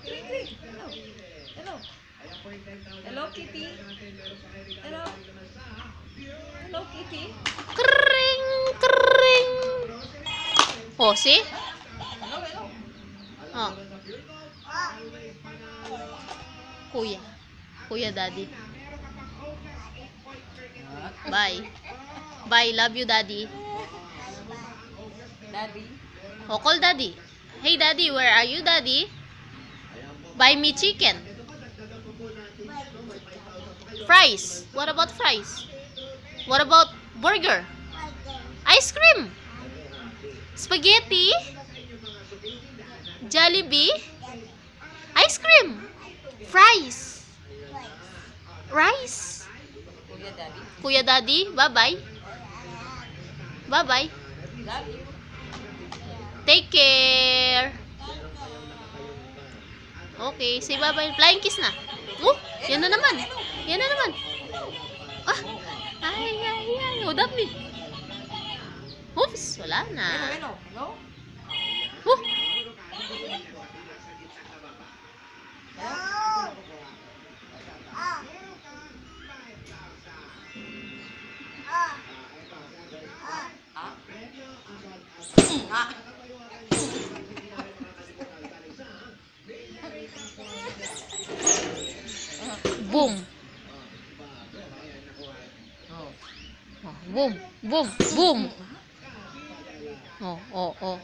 Kring, kring. Hello. Hello. Hello, Kitty. Hello. Hello, Kitty. Kring, kring. Oh, see? Hello, hello. Oh. Kuya. Kuya Daddy. Bye. Bye. Love you, Daddy. Daddy. Oh, call Daddy. Hey, Daddy. Where are you, Daddy? Buy me chicken. Fries. What about fries? What about burger? Ice cream. Spaghetti. Jollibee. Ice cream. Fries. Rice. Kuya Daddy. Kuya Daddy. Bye-bye. Bye-bye. Love you. Take care. Okay, say bye-bye. Flying kiss na. Oh, yan na naman. Yan na naman. Ah, ay, ay, ay. Hold up me. Oops, wala na. Hello, hello. Oh, Ah. boom. Oh. Oh, boom, boom, boom. Oh, oh, oh.